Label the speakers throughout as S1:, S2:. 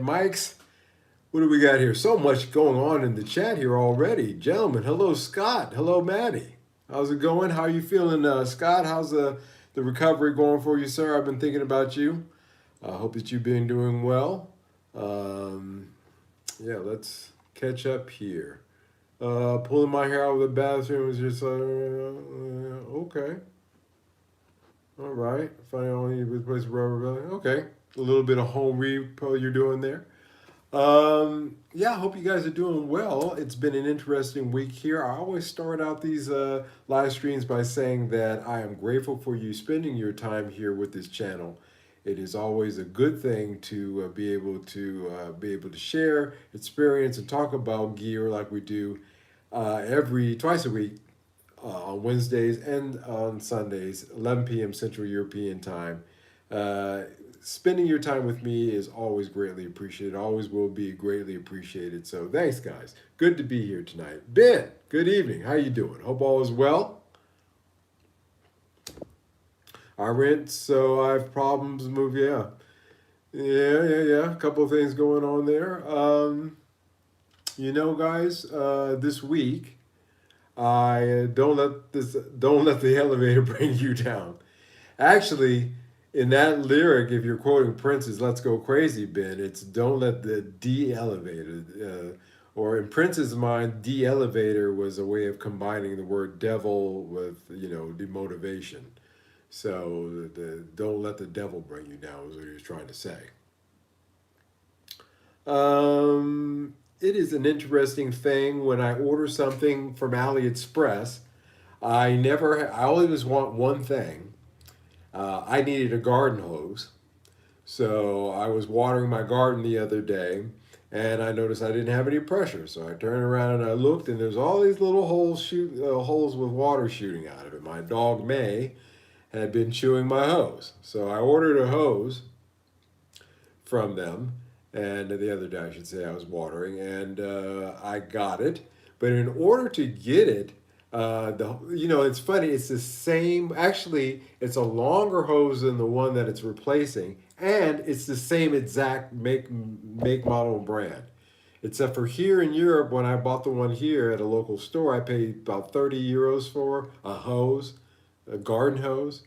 S1: mics. What do we got here? So much going on in the chat here already. Gentlemen, hello, Scott. Hello, Maddie. How's it going? How are you feeling, Scott? How's the recovery going for you, sir? I've been thinking about you. I hope that you've been doing well. Um, yeah, let's catch up here. Pulling my hair out of the bathroom is just okay. All right. Finally, replace rubber band. Okay. A little bit of home repo you're doing there. Yeah, I hope you guys are doing well. It's been an interesting week here. I always start out these live streams by saying that I am grateful for you spending your time here with this channel. It is always a good thing to be able to share experience and talk about gear like we do every twice a week on Wednesdays and on Sundays, 11 p.m. Central European time. Spending your time with me is always greatly appreciated, always will be greatly appreciated. So thanks, guys. Good to be here tonight. Ben, good evening. How you doing? Hope all is well. I rent, so I have problems move. Yeah. A couple of things going on there. Guys, this week I don't let the elevator bring you down. Actually, in that lyric, if you're quoting Prince's "Let's Go Crazy," Ben, it's "Don't let the de-elevated." Or in Prince's mind, de-elevator was a way of combining the word devil with demotivation. So don't let the devil bring you down is what he was trying to say. It is an interesting thing when I order something from AliExpress. I always want one thing. I needed a garden hose. So I was watering my garden the other day and I noticed I didn't have any pressure. So I turned around and I looked and there's all these little holes with water shooting out of it. My dog May had been chewing my hose. So I ordered a hose from them, and the other day I should say I was watering, and I got it. But in order to get it, it's funny. It's the same. Actually, it's a longer hose than the one that it's replacing, and it's the same exact make, model, and brand. Except for here in Europe, when I bought the one here at a local store, I paid about 30 euros for a hose, a garden hose,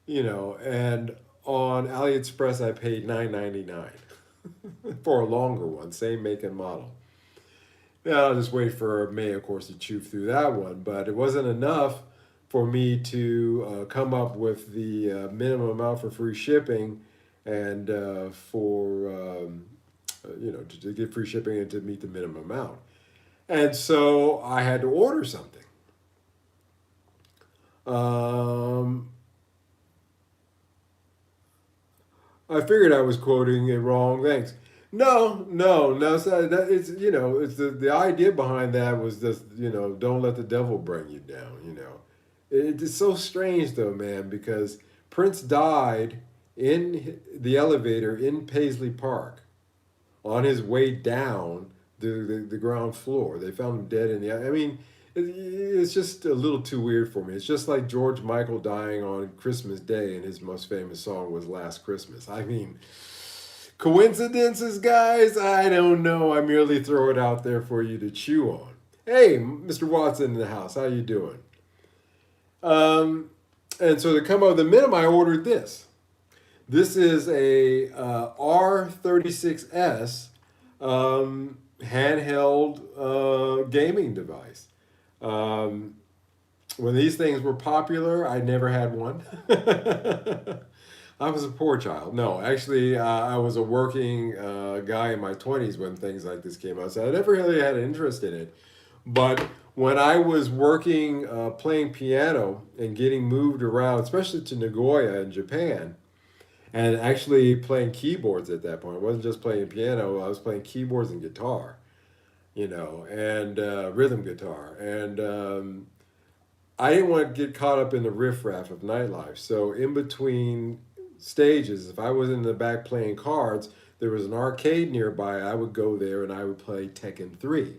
S1: and on AliExpress I paid $9.99 for a longer one, same make and model. Yeah, I'll just wait for May, of course, to chew through that one, but it wasn't enough for me to come up with the minimum amount for free shipping and to get free shipping and to meet the minimum amount. And so I had to order something. I figured I was quoting it wrong. Thanks. No. So that it's it's the idea behind that was just don't let the devil bring you down. It's so strange though, man, because Prince died in the elevator in Paisley Park on his way down the ground floor. They found him dead in the. I mean, it's just a little too weird for me. It's just like George Michael dying on Christmas Day, and his most famous song was "Last Christmas." I mean, coincidences, guys? I don't know. I merely throw it out there for you to chew on. Hey, Mr. Watson in the house. How you doing? And so to come up with the minimum, I ordered this. This is a R36S handheld gaming device. When these things were popular, I never had one. I was a poor child. No, actually, I was a working guy in my 20s when things like this came out, so I never really had an interest in it. But when I was working, playing piano and getting moved around, especially to Nagoya in Japan, and actually playing keyboards at that point, I wasn't just playing piano, I was playing keyboards and guitar, and rhythm guitar. And I didn't want to get caught up in the riffraff of nightlife. So in between stages, if I was in the back playing cards, there was an arcade nearby. I would go there and I would play Tekken 3.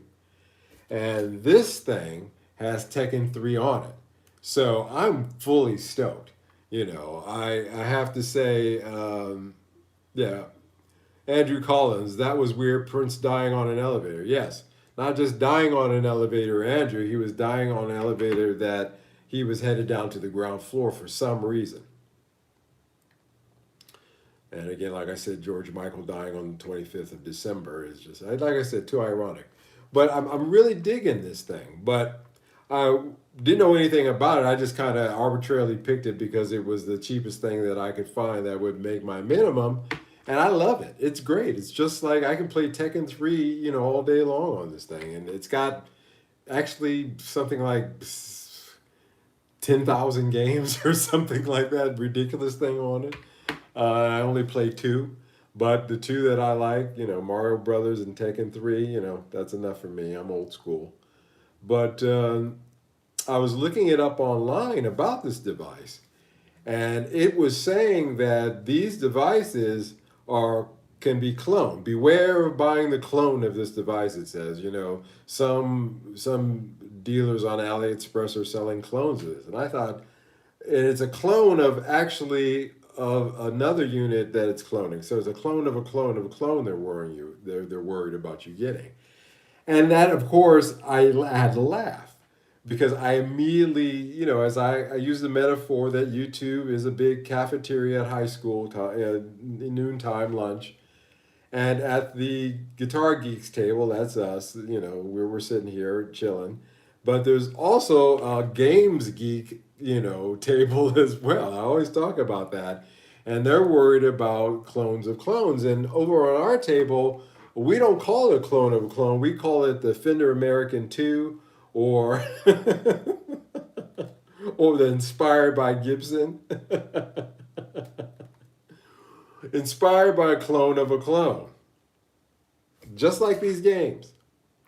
S1: And this thing has Tekken 3 on it. So I'm fully stoked. I have to say, yeah, Andrew Collins, that was weird. Prince dying on an elevator. Yes, not just dying on an elevator, Andrew. He was dying on an elevator that he was headed down to the ground floor for some reason. And again, like I said, George Michael dying on the 25th of December is just, like I said, too ironic. But I'm really digging this thing. But I didn't know anything about it. I just kind of arbitrarily picked it because it was the cheapest thing that I could find that would make my minimum. And I love it. It's great. It's just like I can play Tekken 3, all day long on this thing. And it's got actually something like 10,000 games or something like that ridiculous thing on it. I only play two, but the two that I like, Mario Brothers and Tekken 3, that's enough for me. I'm old school. But I was looking it up online about this device, and it was saying that these devices can be cloned. Beware of buying the clone of this device, it says. Some dealers on AliExpress are selling clones of this. And I thought, and it's a clone of actually of another unit that it's cloning. So it's a clone of a clone of a clone they're worried about you getting. And that, of course, I had to laugh because I immediately, as I use the metaphor that YouTube is a big cafeteria at high school, noontime lunch. And at the Guitar Geeks table, that's us, we're sitting here chilling. But there's also a Games Geek, table as well. I always talk about that. And they're worried about clones of clones. And over on our table, we don't call it a clone of a clone. We call it the Fender American 2 or or the Inspired by Gibson. Inspired by a clone of a clone. Just like these games.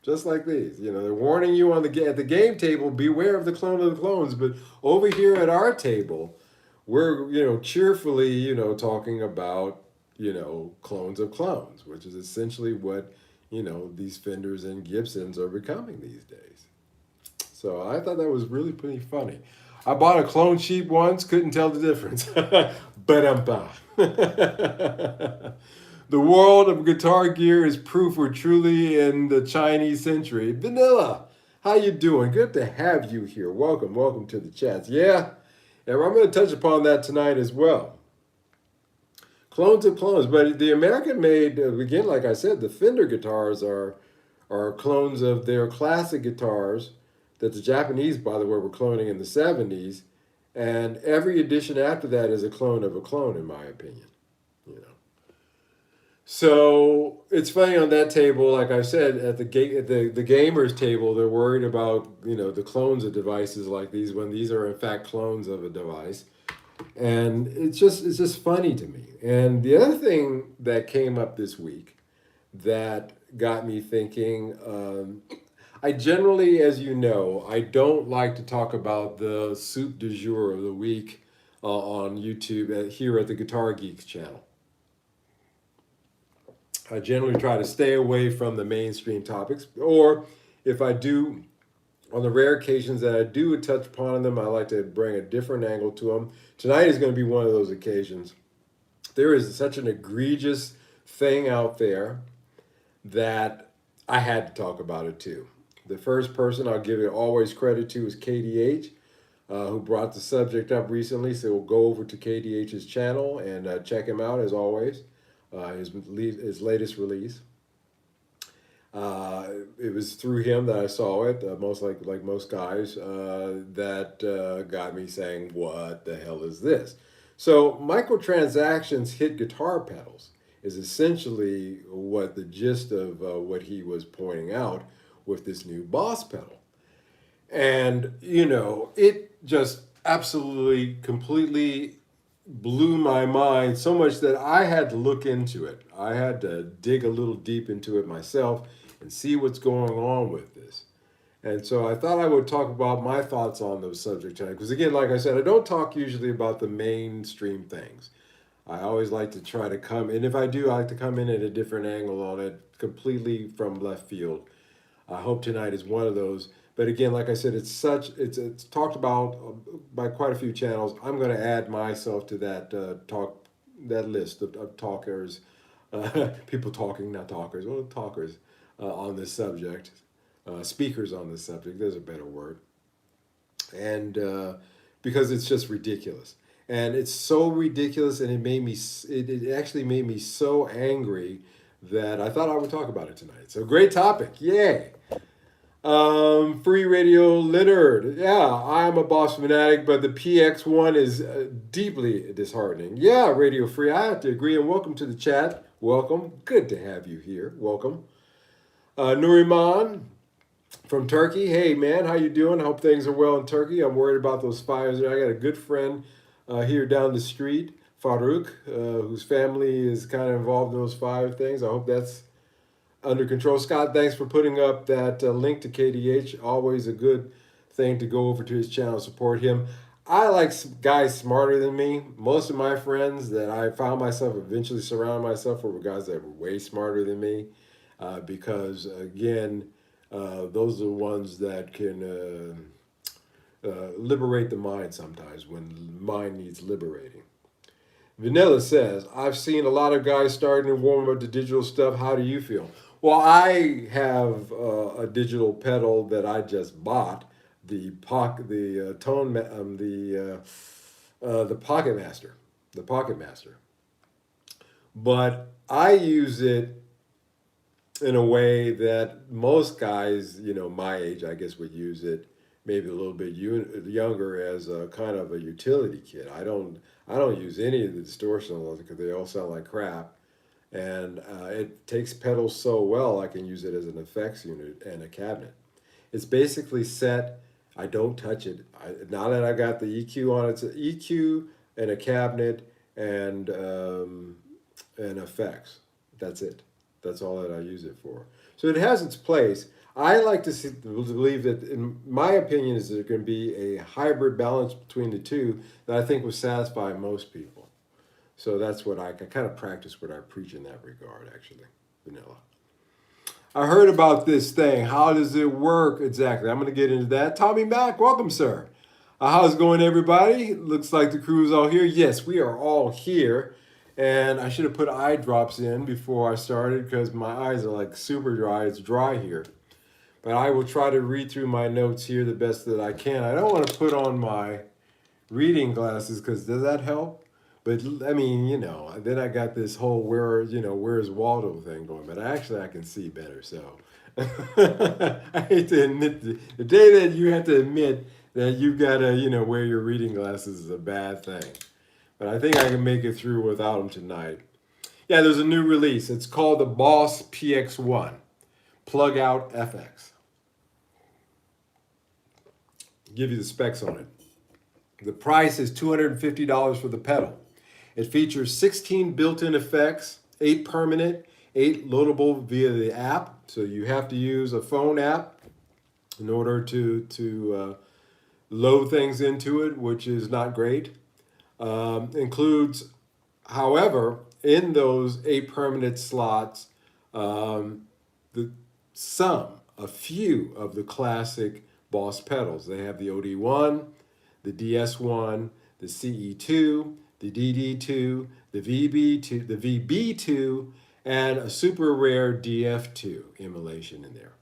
S1: Just like these. They're warning you at the game table, beware of the clone of the clones. But over here at our table, we're, cheerfully, talking about, clones of clones, which is essentially what, these Fenders and Gibsons are becoming these days. So I thought that was really pretty funny. I bought a clone sheep once, couldn't tell the difference. Ba-dum-ba. The world of guitar gear is proof we're truly in the Chinese century. Vanilla, how you doing? Good to have you here. Welcome to the chats. Yeah, and I'm going to touch upon that tonight as well. Clones of clones, but the American-made, again, like I said, the Fender guitars are clones of their classic guitars that the Japanese, by the way, were cloning in the 70s, and every edition after that is a clone of a clone, in my opinion. So it's funny on that table, like I said, at the gamers table, they're worried about the clones of devices like these when these are in fact clones of a device, and it's just funny to me. And the other thing that came up this week that got me thinking, I generally, as you know, I don't like to talk about the soup du jour of the week on YouTube here at the Guitar Geeks channel. I generally try to stay away from the mainstream topics, or if I do, on the rare occasions that I do touch upon them, I like to bring a different angle to them. Tonight is going to be one of those occasions. There is such an egregious thing out there that I had to talk about it too. The first person I'll give it always credit to is KDH, who brought the subject up recently. So we'll go over to KDH's channel and check him out as always. His latest release. It was through him that I saw it. Most like most guys, that got me saying, "What the hell is this?" So microtransactions hit guitar pedals is essentially what the gist of what he was pointing out with this new Boss pedal, and it just absolutely completely blew my mind so much that I had to look into it. I had to dig a little deep into it myself and see what's going on with this. And so I thought I would talk about my thoughts on the subject tonight. Because again, like I said, I don't talk usually about the mainstream things. I always like to try to come, and if I do, I like to come in at a different angle on it, completely from left field. I hope tonight is one of those. But again, like I said, it's talked about by quite a few channels. I'm going to add myself to that list of talkers People talking, not talkers, well, talkers on this subject, speakers on this subject. There's a better word, and because it's just ridiculous, and it's so ridiculous, and it made me. It actually made me so angry that I thought I would talk about it tonight. So great topic, yay! Free radio littered. Yeah, I'm a Boss fanatic, but the PX-1 is deeply disheartening. Yeah, Radio Free, I have to agree. And welcome to the chat. Welcome. Good to have you here. Welcome. Nuriman from Turkey. Hey, man, how you doing? Hope things are well in Turkey. I'm worried about those fires there. I got a good friend here down the street, Farouk, whose family is kind of involved in those fire things. I hope that's under control. Scott, thanks for putting up that link to KDH. Always a good thing to go over to his channel and support him. I like guys smarter than me. Most of my friends that I found myself eventually surrounding myself with were guys that were way smarter than me, because again, those are the ones that can liberate the mind sometimes when the mind needs liberating. Vanilla says, I've seen a lot of guys starting to warm up to digital stuff. How do you feel? Well, I have a digital pedal that I just bought, the pocket, the tone, the Pocket Master, the Pocket Master. But I use it in a way that most guys, you know, my age, I guess, would use it maybe a little bit younger as a kind of a utility kit. I don't use any of the distortion on those because they all sound like crap. And it takes pedals so well, I can use it as an effects unit and a cabinet. It's basically set. I don't touch it. Now that I got the EQ on it, it's an EQ and a cabinet and effects. That's it. That's all that I use it for. So it has its place. I like to believe that, in my opinion, is there can be a hybrid balance between the two that I think will satisfy most people. So that's what I kind of practice what I preach in that regard, actually, Vanilla. I heard about this thing. How does it work exactly? I'm going to get into that. Tommy Mack, welcome, sir. How's it going, everybody? Looks like the crew's all here. Yes, we are all here. And I should have put eye drops in before I started because my eyes are like super dry. It's dry here. But I will try to read through my notes here the best that I can. I don't want to put on my reading glasses because does that help? But I mean, you know, then I got this whole where's Waldo thing going. But actually, I can see better. So I hate to admit the day that you have to admit that you've got to, wear your reading glasses is a bad thing. But I think I can make it through without them tonight. Yeah, there's a new release. It's called the Boss PX-1 Plugout FX. Give you the specs on it. The price is $250 for the pedal. It features 16 built-in effects, 8 permanent, 8 loadable via the app. So you have to use a phone app in order to load things into it, which is not great. Includes, however, in those 8 permanent slots, a few of the classic Boss pedals. They have the OD1, the DS1, the CE2, the DD2, the VB2, the VB2, and a super rare DF2 emulation in there.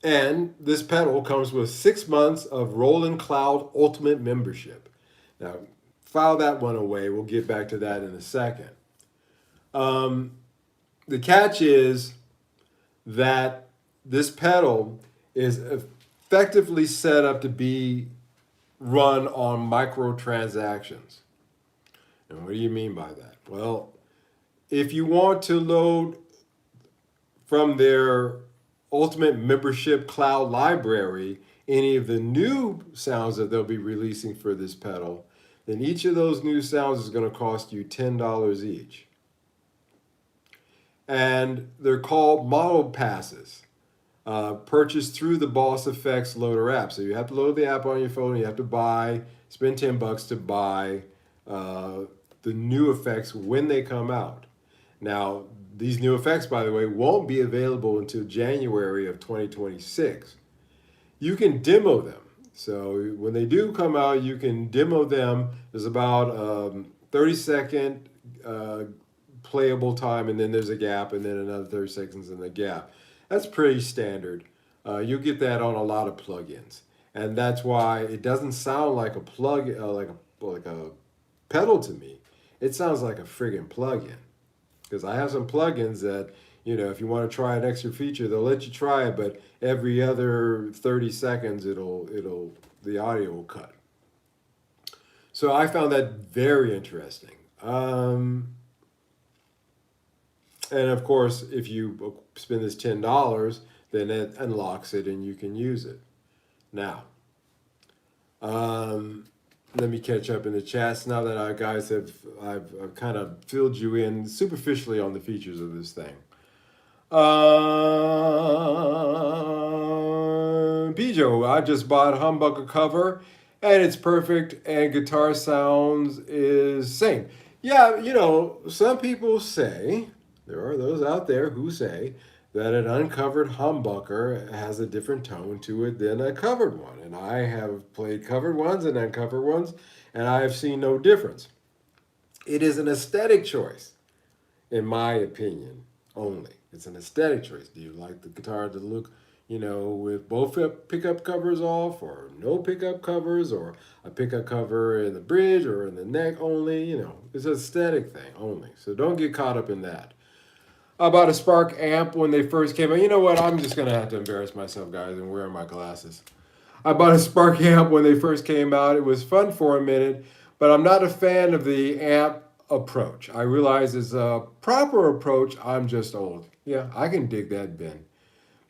S1: And this pedal comes with 6 months of Roland Cloud Ultimate membership. Now, file that one away. We'll get back to that in a second. The catch is that this pedal is effectively set up to be run on microtransactions. And what do you mean by that? Well, if you want to load from their Ultimate Membership Cloud Library any of the new sounds that they'll be releasing for this pedal, then each of those new sounds is going to cost you $10 each. And they're called model passes, purchased through the Boss Effects Loader app. So you have to load the app on your phone. You have to spend $10 to buy the new effects when they come out. Now, these new effects, by the way, won't be available until January of 2026. You can demo them. So when they do come out, you can demo them. There's about 30-second playable time, and then there's a gap, and then another 30 seconds in the gap. That's pretty standard. You'll get that on a lot of plugins, and that's why it doesn't sound like a like a pedal to me. It sounds like a friggin' plugin. Because I have some plugins that, if you want to try an extra feature, they'll let you try it, but every other 30 seconds the audio will cut. So I found that very interesting. And of course, if you spend this $10, then it unlocks it and you can use it. Now, let me catch up in the chats now that I've kind of filled you in superficially on the features of this thing. Pijo, I just bought Humbucker cover and it's perfect and guitar sounds is same. Yeah, some people say, there are those out there who say that an uncovered humbucker has a different tone to it than a covered one. And I have played covered ones and uncovered ones, and I have seen no difference. It is an aesthetic choice, in my opinion, only. It's an aesthetic choice. Do you like the guitar to look, with both pickup covers off, or no pickup covers, or a pickup cover in the bridge or in the neck only? It's an aesthetic thing only. So don't get caught up in that. I bought a Spark amp when they first came out. You know what? I'm just going to have to embarrass myself, guys, and wear my glasses. I bought a Spark amp when they first came out. It was fun for a minute, but I'm not a fan of the amp approach. I realize it's a proper approach. I'm just old. Yeah, I can dig that, Ben.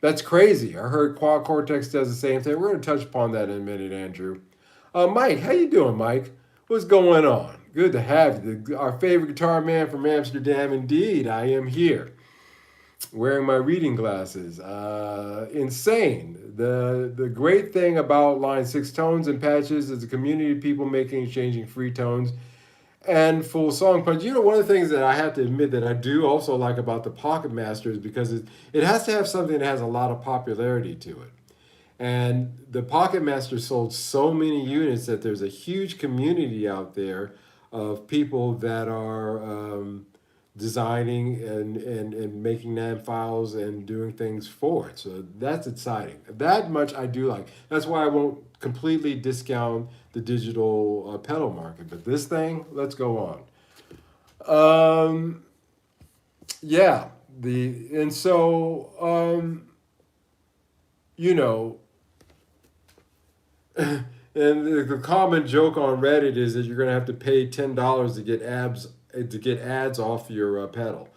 S1: That's crazy. I heard Quad Cortex does the same thing. We're going to touch upon that in a minute, Andrew. Mike, how you doing, Mike? What's going on? Good to have you. Our favorite guitar man from Amsterdam. Indeed, I am here, wearing my reading glasses. Insane. The great thing about Line 6 tones and patches is the community of people making and changing free tones and full song punch. One of the things that I have to admit that I do also like about the Pocket Master is because it has to have something that has a lot of popularity to it. And the Pocket Master sold so many units that there's a huge community out there of people that are designing and making NAM files and doing things for it. So that's exciting. That much I do like. That's why I won't completely discount the digital pedal market. But this thing, let's go on. Yeah. And the common joke on Reddit is that you're going to have to pay $10 to get ads off your pedal.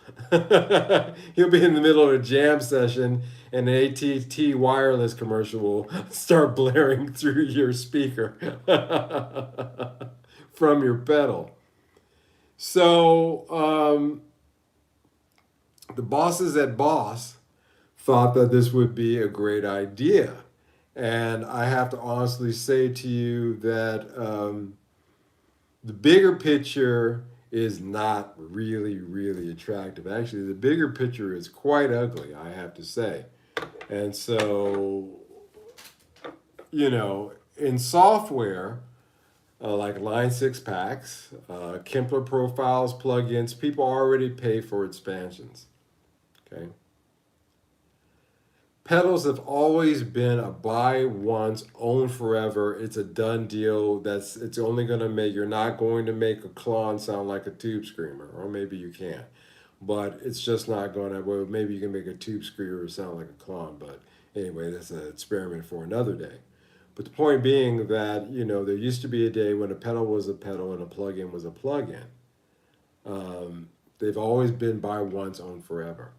S1: You'll be in the middle of a jam session and an AT&T wireless commercial will start blaring through your speaker from your pedal. So the bosses at Boss thought that this would be a great idea. And I have to honestly say to you that the bigger picture is not really, really attractive. Actually, the bigger picture is quite ugly, I have to say. And so, in software, like Line 6 packs, Kempler profiles, plugins, people already pay for expansions. Okay. Pedals have always been a buy once, own forever. It's a done deal. It's only going to you're not going to make a clone sound like a tube screamer, or maybe you can. But it's just not going to, well, maybe you can make a tube screamer sound like a clone. But anyway, that's an experiment for another day. But the point being that, there used to be a day when a pedal was a pedal and a plug-in was a plug-in. They've always been buy once, own forever.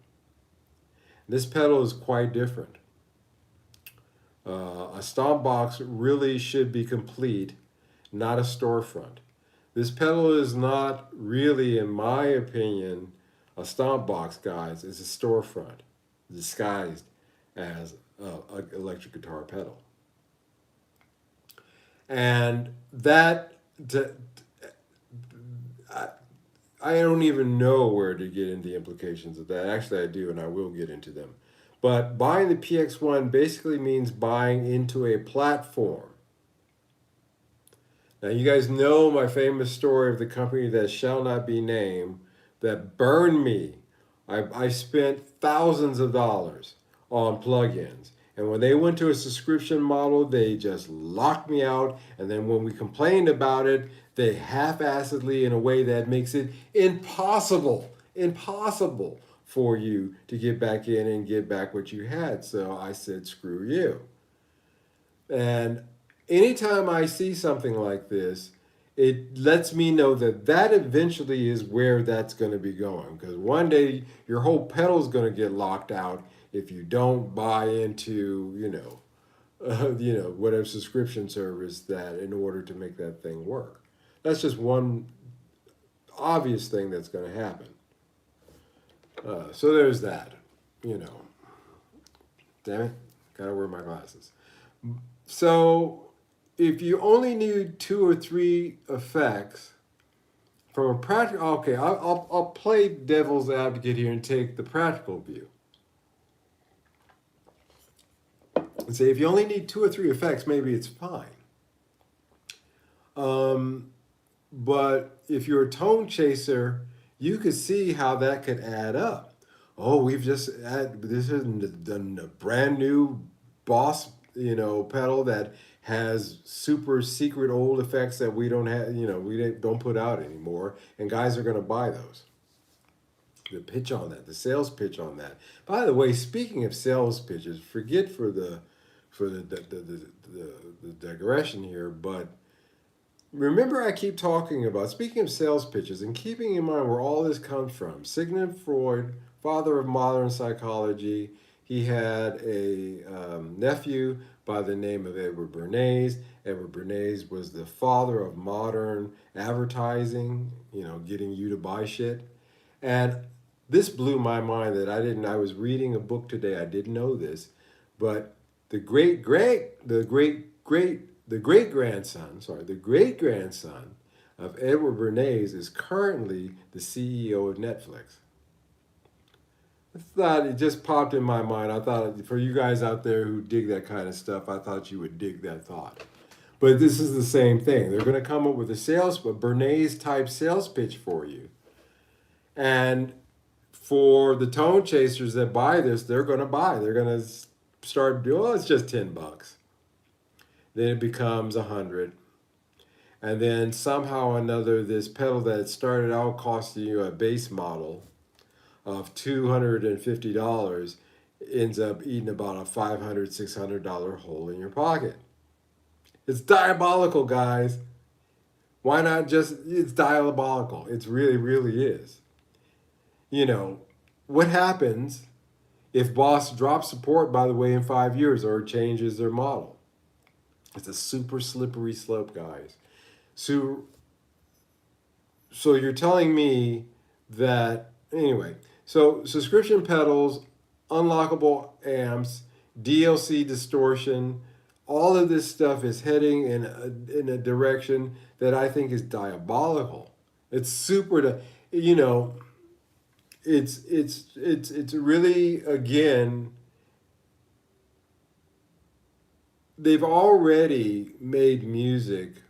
S1: This pedal is quite different. A stomp box really should be complete, not a storefront. This pedal is not really, in my opinion, a stomp box, guys. It's a storefront disguised as an electric guitar pedal. And that, I don't even know where to get into the implications of that. Actually, I do, and I will get into them. But buying the PX-1 basically means buying into a platform. Now, you guys know my famous story of the company that shall not be named that burned me. I spent thousands of dollars on plugins. And when they went to a subscription model, they just locked me out. And then when we complained about it, they half-assedly in a way that makes it impossible for you to get back in and get back what you had. So I said, screw you. And anytime I see something like this, it lets me know that that eventually is where that's going to be going. Because one day your whole pedal is going to get locked out if you don't buy into, whatever subscription service that in order to make that thing work. That's just one obvious thing that's going to happen. So there's that. Damn it, gotta wear my glasses. So if you only need 2 or 3 effects from a practical, okay, I'll play devil's advocate here and take the practical view. And say if you only need 2 or 3 effects, maybe it's fine. But if you're a tone chaser, you could see how that could add up. Oh, this is a brand new Boss, pedal that has super secret old effects that we don't have, we don't put out anymore, and guys are going to buy those. The pitch on that, the sales pitch on that. By the way, speaking of sales pitches, forget for the digression here, but remember I keep talking about, speaking of sales pitches and keeping in mind where all this comes from. Sigmund Freud, father of modern psychology, he had a nephew by the name of Edward Bernays. Edward Bernays was the father of modern advertising, getting you to buy shit. And this blew my mind that I was reading a book today, I didn't know this, but the great grandson of Edward Bernays is currently the CEO of Netflix. I thought it just popped in my mind. I thought for you guys out there who dig that kind of stuff, I thought you would dig that thought. But this is the same thing. They're going to come up with a Bernays type sales pitch for you. And for the tone chasers that buy this, they're going to buy. They're going to start doing, it's just $10. Then it becomes 100. And then somehow or another, this pedal that started out costing you a base model of $250 ends up eating about a $500, $600 hole in your pocket. It's diabolical, guys. Why not just, it's diabolical. It really, really is. What happens if Boss drops support, by the way, in 5 years or changes their model? It's a super slippery slope, guys. So you're telling me that, anyway, so subscription pedals, unlockable amps, DLC distortion, all of this stuff is heading in a direction that I think is diabolical. It's super, it's really, again, they've already made music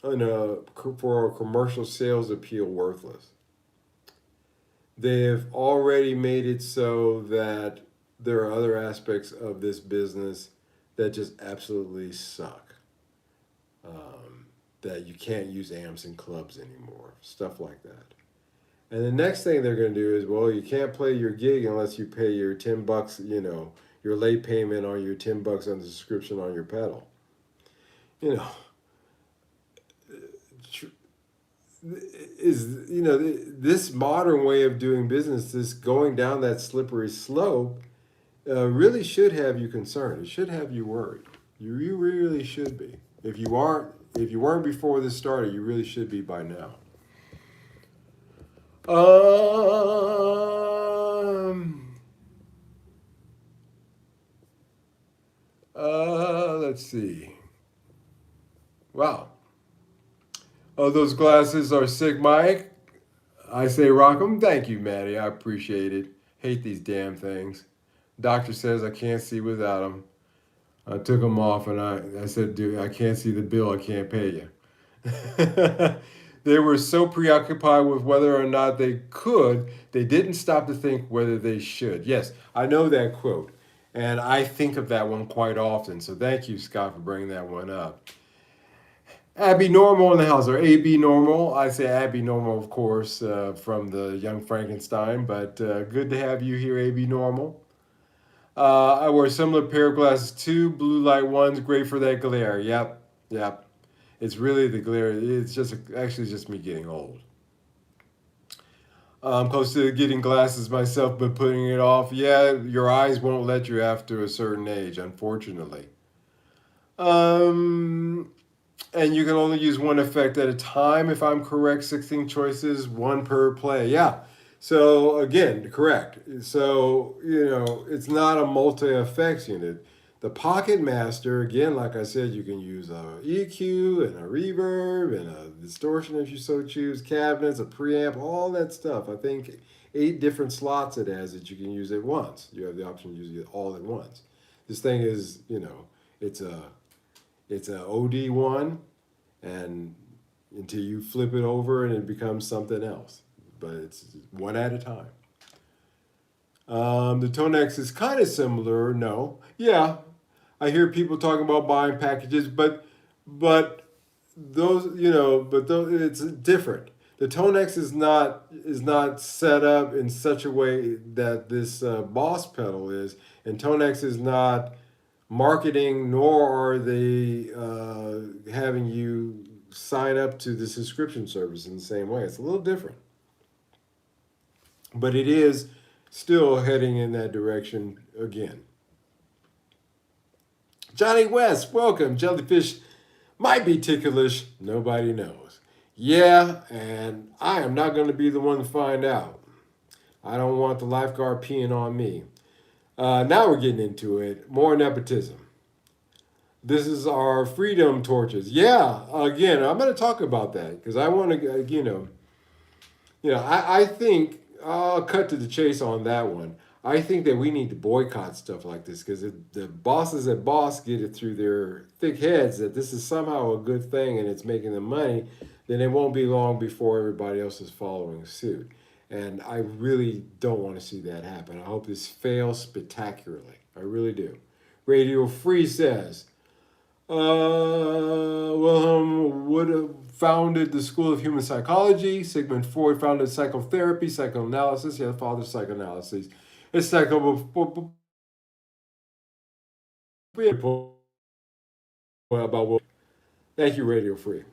S1: for a commercial sales appeal worthless. They've already made it so that there are other aspects of this business that just absolutely suck. That you can't use amps in clubs anymore, stuff like that. And the next thing they're going to do is, well, you can't play your gig unless you pay your $10, your late payment on your $10 on the subscription on your pedal. This modern way of doing business, this going down that slippery slope, really should have you concerned. It should have you worried. You really should be. If you weren't before this started, you really should be by now. Let's see. Wow. Oh, those glasses are sick, Mike. I say rock 'em. Thank you, Maddie. I appreciate it. Hate these damn things. Doctor says I can't see without them. I took them off and I said, dude, I can't see the bill. I can't pay you. They were so preoccupied with whether or not they could, they didn't stop to think whether they should. Yes, I know that quote. And I think of that one quite often. So thank you, Scott, for bringing that one up. Abby Normal in the house, or AB Normal. I say Abby Normal, of course, from the Young Frankenstein, but good to have you here, AB Normal. I wear a similar pair of glasses too, blue light ones, great for that glare. Yep, yep. It's really the glare. It's just actually just me getting old. I'm close to getting glasses myself, but putting it off. Yeah, your eyes won't let you after a certain age, unfortunately. Um, and you can only use one effect at a time, if I'm correct. 16 choices, one per play. Yeah. So again, correct. So, it's not a multi effects unit. The Pocket Master, again, like I said, you can use a EQ and a reverb and a distortion if you so choose, cabinets, a preamp, all that stuff. I think 8 different slots it has that you can use at once. You have the option to use it all at once. This thing is, it's a OD1, and until you flip it over and it becomes something else. But it's one at a time. The Tonex is kind of similar. No, yeah, I hear people talking about buying packages, but those it's different. The Tonex is not set up in such a way that this Boss pedal is, and Tonex is not marketing, nor are they having you sign up to the subscription service in the same way. It's a little different, but it is still heading in that direction again. Johnny West, welcome. Jellyfish might be ticklish, nobody knows. Yeah, and I am not going to be the one to find out. I don't want the lifeguard peeing on me. Now we're getting into it. More nepotism. This is our freedom torches. Yeah, again, I'm going to talk about that because I want to, I think I'll cut to the chase on that one. I think that we need to boycott stuff like this because the bosses at Boss get it through their thick heads that this is somehow a good thing and it's making them money, then it won't be long before everybody else is following suit. And I really don't want to see that happen. I hope this fails spectacularly. I really do. Radio Free says, Wilhelm would have founded the School of Human Psychology. Sigmund Freud founded psychotherapy, psychoanalysis. Yeah, father psychoanalysis. It's about thank you, Radio Free.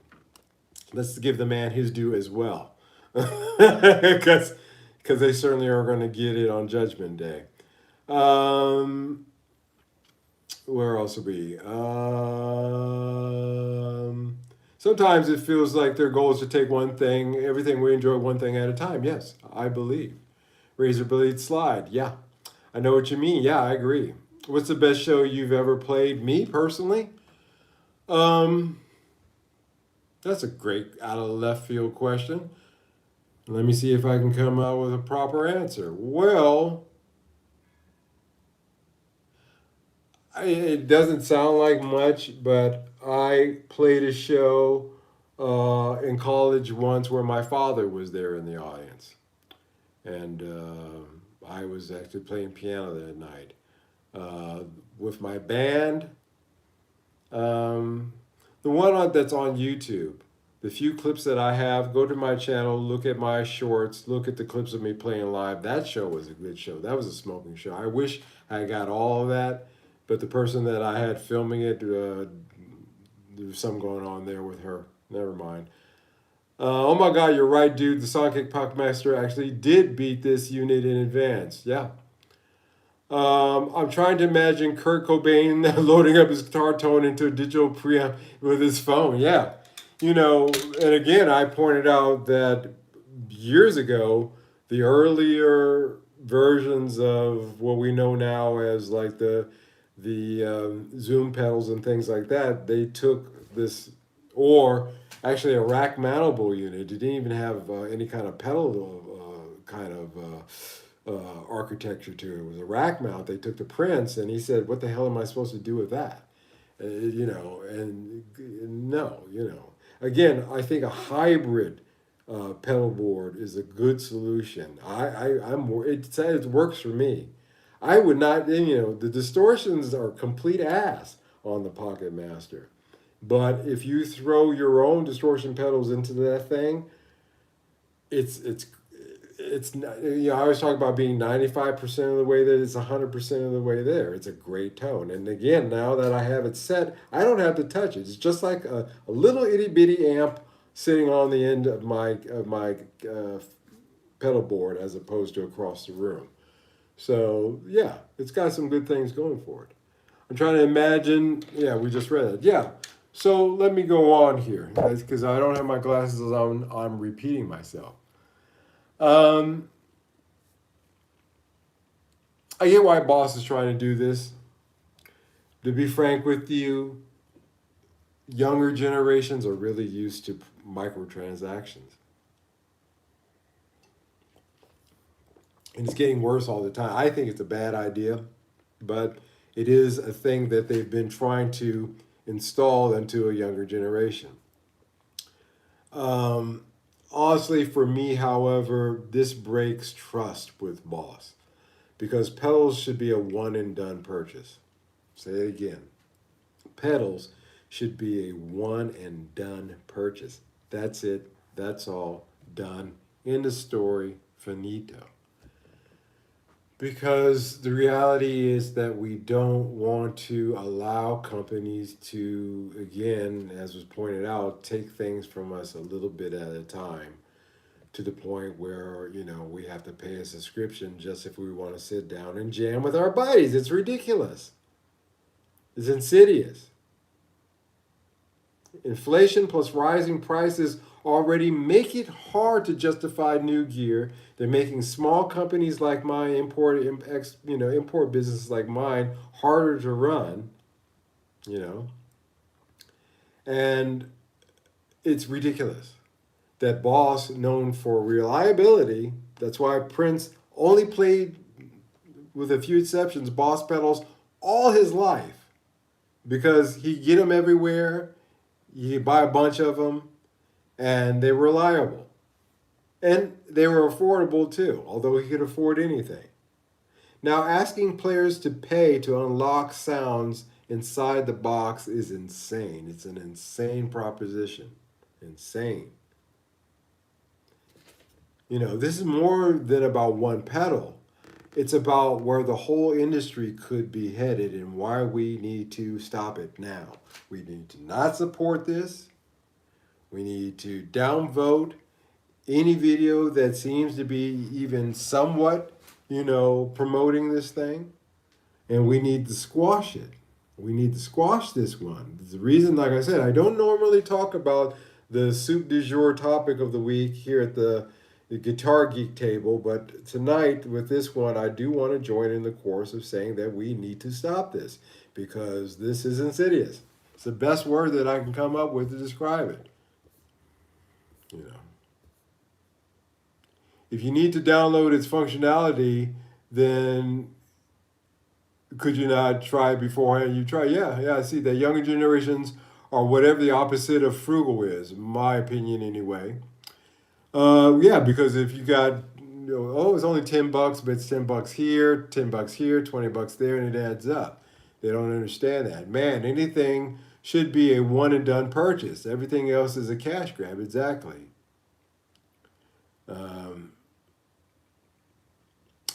S1: Let's give the man his due as well, because they certainly are going to get it on Judgment Day. Where else are we? Sometimes it feels like their goal is to take everything we enjoy one thing at a time. Yes, I believe. Razor blade slide. Yeah, I know what you mean. Yeah, I agree. What's the best show you've ever played? Me personally? Um, that's a great out of left field question. Let me see if I can come out with a proper answer. Well, it doesn't sound like much, but I played a show in college once where my father was there in the audience. And I was actually playing piano that night. With my band, the one that's on YouTube, the few clips that I have, go to my channel, look at my shorts, look at the clips of me playing live. That show was a good show. That was a smoking show. I wish I got all of that, but the person that I had filming it, there was something going on there with her. Never mind. Oh my God, you're right, dude. The Sonic Puckmaster actually did beat this unit in advance. Yeah. I'm trying to imagine Kurt Cobain loading up his guitar tone into a digital preamp with his phone. Yeah. And again, I pointed out that years ago, the earlier versions of what we know now as like the Zoom pedals and things like that, they took this, or actually a rack mountable unit. It didn't even have any kind of pedal kind of architecture to it. It was a rack mount. They took the prints, and he said, "What the hell am I supposed to do with that?" You know, and no, you know. Again, I think a hybrid pedal board is a good solution. It works for me. I would not, you know, the distortions are complete ass on the Pocket Master. But if you throw your own distortion pedals into that thing, it's it's it's not, you know, I always talk about being 95% of the way there, it's 100% of the way there. It's a great tone. And again, now that I have it set, I don't have to touch it. It's just like a little itty bitty amp sitting on the end of my pedal board as opposed to across the room. So yeah, it's got some good things going for it. I'm trying to imagine. Yeah, we just read it. Yeah. So let me go on here, guys, because I don't have my glasses on. I'm repeating myself. I get why Boss is trying to do this. To be frank with you, younger generations are really used to microtransactions. And it's getting worse all the time. I think it's a bad idea, but it is a thing that they've been trying to install into a younger generation. Honestly, for me, however, this breaks trust with Boss because pedals should be a one and done purchase. Say it again. Pedals should be a one and done purchase. That's it. That's all. Done. End of story. Finito. Because the reality is that we don't want to allow companies to, again, as was pointed out, take things from us a little bit at a time to the point where, you know, we have to pay a subscription just if we want to sit down and jam with our buddies. It's ridiculous. It's insidious. Inflation plus rising prices already make it hard to justify new gear. They're making small companies like mine, import businesses like mine, harder to run. You know, and it's ridiculous that Boss, known for reliability, that's why Prince only played, with a few exceptions, Boss pedals all his life because he get them everywhere. You buy a bunch of them, and they were reliable. And they were affordable too, although he could afford anything. Now, asking players to pay to unlock sounds inside the box is insane. It's an insane proposition. Insane. You know, this is more than about one pedal. It's about where the whole industry could be headed and why we need to stop it now. We need to not support this. We need to downvote any video that seems to be even somewhat, you know, promoting this thing. And we need to squash it. We need to squash this one. The reason, like I said, I don't normally talk about the soup du jour topic of the week here at the Guitar Geek table, but tonight with this one, I do want to join in the chorus of saying that we need to stop this because this is insidious. It's the best word that I can come up with to describe it. You know, if you need to download its functionality, then could you not try beforehand? You try, yeah. I see that younger generations are whatever the opposite of frugal is, in my opinion, anyway. Yeah, because if you got, you know, oh, it's only $10, but it's $10 here, $10 here, $20 there, and it adds up. They don't understand that. Man, anything should be a one and done purchase. Everything else is a cash grab. Exactly.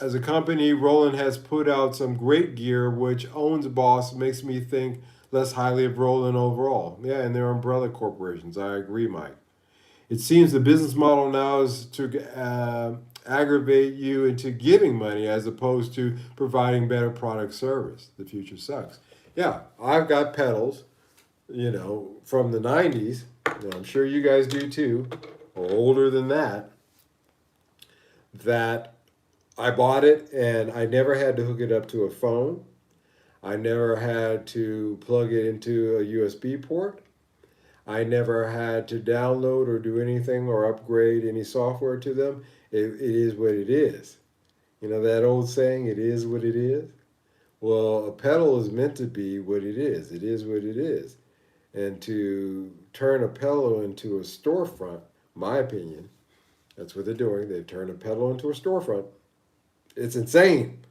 S1: As a company, Roland has put out some great gear, which owns Boss, makes me think less highly of Roland overall. Yeah, and they're umbrella corporations. I agree, Mike. It seems the business model now is to aggravate you into giving money as opposed to providing better product service. The future sucks. Yeah, I've got pedals, you know, from the 90s. And I'm sure you guys do too, or older than that, that I bought it and I never had to hook it up to a phone. I never had to plug it into a USB port. I never had to download or do anything or upgrade any software to them. It is what it is. You know that old saying, it is what it is? Well, a pedal is meant to be what it is. It is what it is. And to turn a pedal into a storefront, my opinion, that's what they're doing. They've turned a pedal into a storefront. It's insane.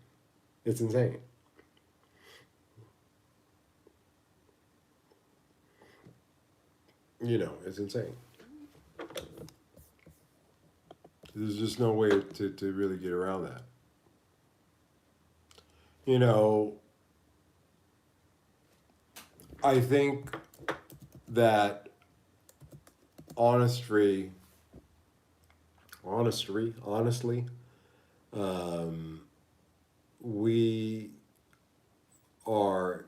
S1: It's insane. You know, it's insane. There's just no way to really get around that. You know, I think that honestly, honestly, um, we are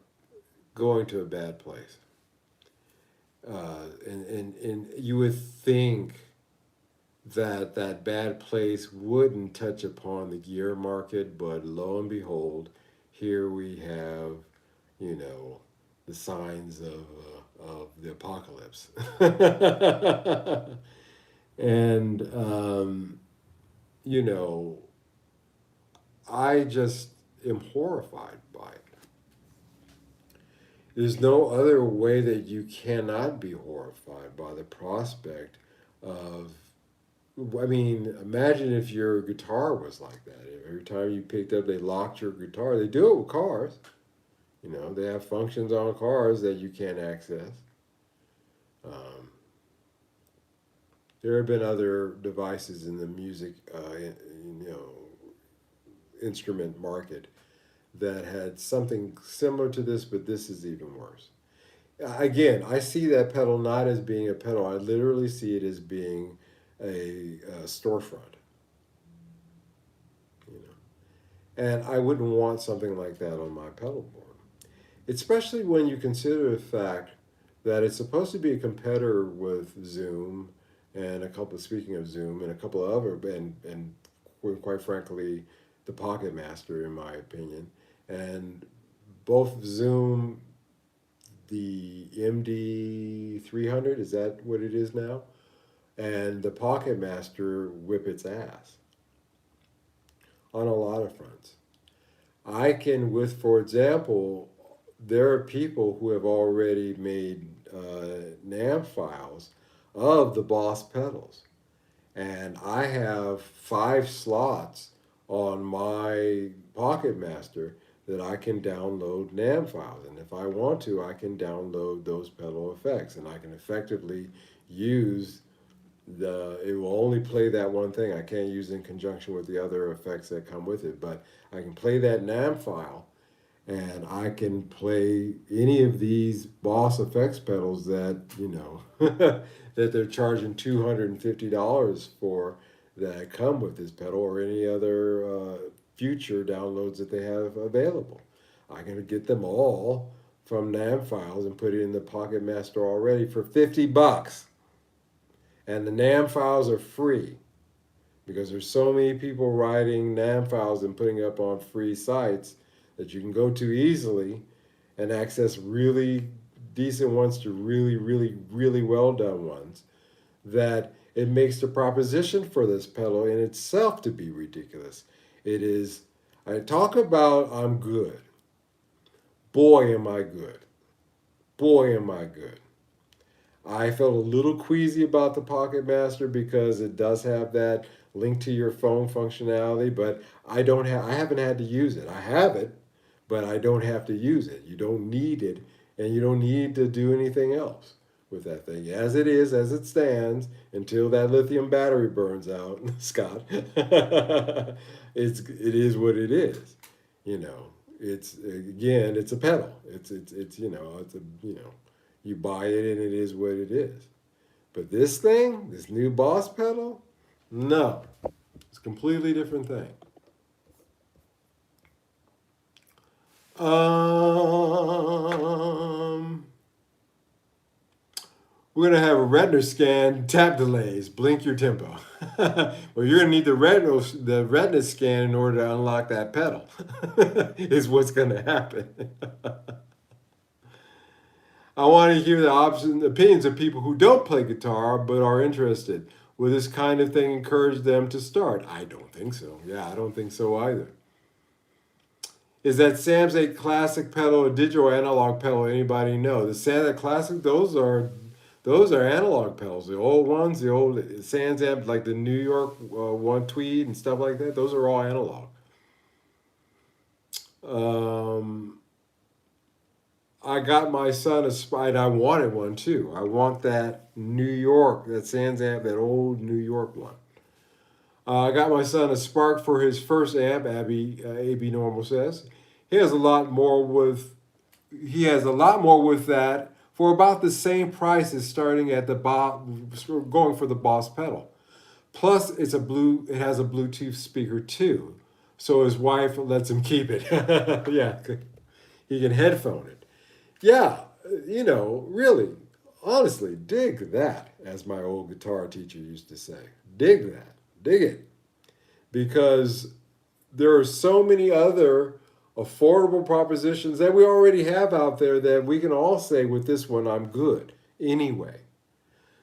S1: going to a bad place. And you would think that that bad place wouldn't touch upon the gear market, but lo and behold, here we have, you know, the signs of the apocalypse. And, you know, I just am horrified by it. There's no other way that you cannot be horrified by the prospect of. I mean, imagine if your guitar was like that. Every time you picked up, they locked your guitar. They do it with cars. You know, they have functions on cars that you can't access. Um, there have been other devices in the music, you know, instrument market that had something similar to this, but this is even worse. Again, I see that pedal not as being a pedal. I literally see it as being a storefront. You know, and I wouldn't want something like that on my pedal board, especially when you consider the fact that it's supposed to be a competitor with Zoom and a couple. Speaking of Zoom, and a couple of other, and quite frankly, the Pocket Master, in my opinion, and both Zoom, the MD 300, is that what it is now? And the Pocket Master whip its ass on a lot of fronts. I can, with, for example, there are people who have already made NAM files of the Boss pedals. And I have 5 slots on my Pocket Master that I can download NAM files. And if I want to, I can download those pedal effects, and I can effectively use it will only play that one thing. I can't use it in conjunction with the other effects that come with it, but I can play that NAM file, and I can play any of these Boss effects pedals that, you know, that they're charging $250 for, that come with this pedal, or any other future downloads that they have available. I can get them all from NAM files and put it in the Pocket Master already for $50. And the NAM files are free, because there's so many people writing NAM files and putting up on free sites that you can go to easily and access really decent ones to really, really, really well done ones, that it makes the proposition for this pedal in itself to be ridiculous. It is, I talk about I'm good. Boy, am I good. Boy, am I good. I felt a little queasy about the Pocket Master because it does have that link to your phone functionality, but I haven't had to use it. I have it, but I don't have to use it. You don't need it, and you don't need to do anything else with that thing. As it is, as it stands, until that lithium battery burns out, Scott. It is what it is. You know, it's, again, it's a pedal. It's you know, it's a, you know, you buy it and it is what it is. But this thing, this new Boss pedal, no, it's a completely different thing. We're gonna have a retina scan, tap delays, blink your tempo. Well, you're gonna need the retina scan in order to unlock that pedal. Is what's gonna happen. I want to hear the opinions of people who don't play guitar but are interested. Will this kind of thing encourage them to start? I don't think so. Yeah, I don't think so either. Is that Sam's a classic pedal, a digital or analog pedal? Anybody know? The Sam's classic, those are analog pedals. The old ones, the old Sans amp, like the New York one Tweed and stuff like that. Those are all analog. I got my son a Sprite. I wanted one too. I want that New York, that Sans amp, that old New York one. I got my son a Spark for his first amp. AB Normal says he has a lot more with. He has a lot more with that for about the same price as starting at the going for the Boss pedal. Plus, It has a Bluetooth speaker too, so his wife lets him keep it. Yeah, he can headphone it. Yeah, really, honestly, dig that, as my old guitar teacher used to say. Dig that. Dig it. Because there are so many other affordable propositions that we already have out there that we can all say with this one, I'm good anyway.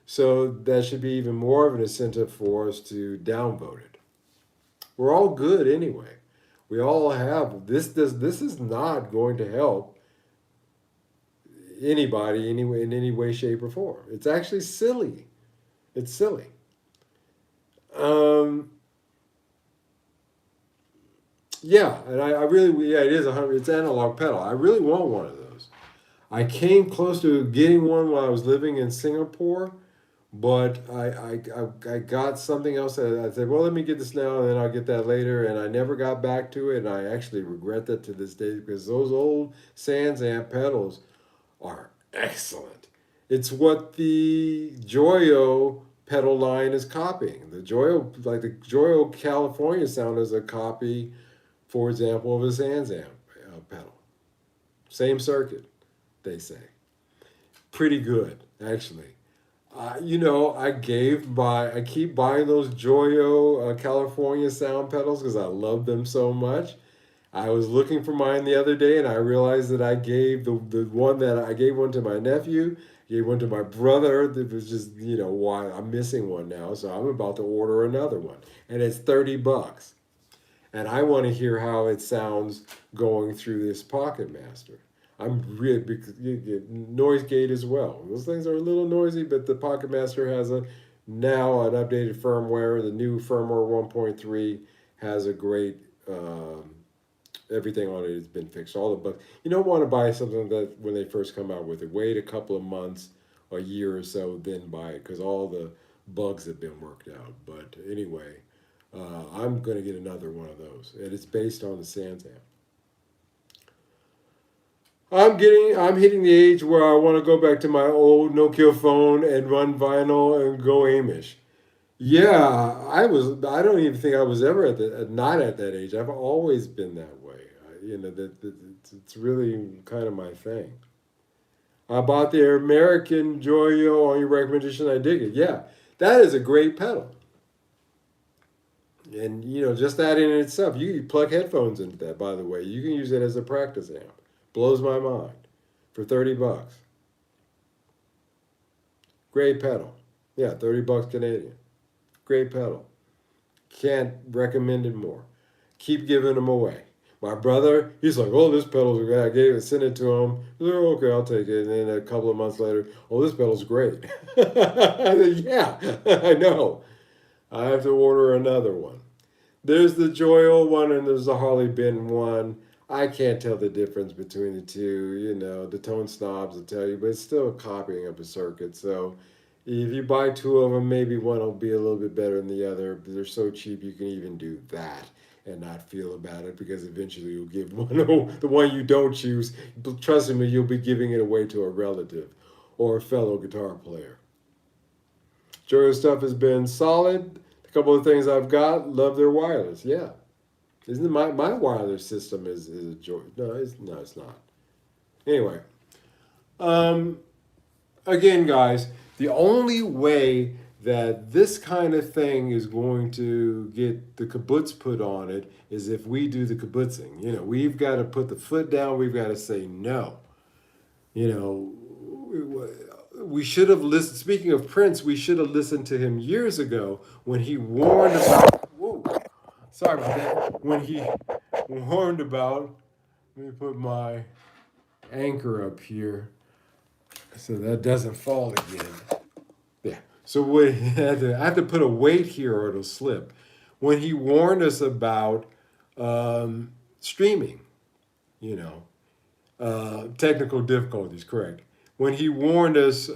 S1: So that should be even more of an incentive for us to downvote it. We're all good anyway. We all have this. This is not going to help anybody anyway in any way, shape, or form. It's actually silly. It's silly. Yeah, and I really, yeah, it is it's analog pedal. I really want one of those. I came close to getting one while I was living in Singapore, but I got something else that I said, well, let me get this now, and then I'll get that later, and I never got back to it, and I actually regret that to this day because those old Sans amp pedals are excellent. It's what the Joyo pedal line is copying. The Joyo California sound is a copy, for example, of a Sans amp pedal. Same circuit, they say. Pretty good, actually. I keep buying those Joyo California sound pedals because I love them so much. I was looking for mine the other day, and I realized that I gave I gave one to my nephew, gave one to my brother. It was just, why I'm missing one now, so I'm about to order another one, and it's $30. And I want to hear how it sounds going through this Pocket Master. I'm really because you get noise gate as well. Those things are a little noisy, but the Pocket Master has now an updated firmware. The new firmware 1.3 has a great everything on it has been fixed. All the bugs. You don't want to buy something that when they first come out with it. Wait a couple of months, a year or so, then buy it because all the bugs have been worked out. But anyway, I'm going to get another one of those, and it's based on the Sans amp. I'm hitting the age where I want to go back to my old Nokia phone and run vinyl and go Amish. Yeah, I don't even think I was ever not at that age. I've always been that way. It's really kind of my thing. I bought the American Joyo on your recommendation. I dig it. Yeah, that is a great pedal. And just that in itself, you can plug headphones into that. By the way, you can use it as a practice amp. Blows my mind. For $30. Great pedal. Yeah, $30 Canadian. Great pedal. Can't recommend it more. Keep giving them away. My brother, he's like, oh, this pedal's great. Sent it to him. He's like, okay, I'll take it. And then a couple of months later, oh, this pedal's great. Yeah, I know. I have to order another one. There's the Joyo one and there's the Harley Benton one. I can't tell the difference between the two. The tone snobs will tell you, but it's still copying of a circuit. So if you buy two of them, maybe one will be a little bit better than the other. But they're so cheap, you can even do that and not feel about it because eventually you'll give the one you don't choose. Trust me, you'll be giving it away to a relative or a fellow guitar player. Joyo stuff has been solid. A couple of things I've got, love their wireless. Yeah. Isn't it my wireless system is a joy? No, it's not. Anyway, again, guys, the only way that this kind of thing is going to get the kibbutz put on it is if we do the kibbutzing. We've got to put the foot down. We've got to say no. we should have listened. Speaking of Prince, we should have listened to him years ago when he warned about. Whoa, sorry about that. When he warned about. Let me put my anchor up here so that doesn't fall again. Yeah. So I have to put a weight here or it'll slip. When he warned us about streaming, you know, technical difficulties, correct. When he warned us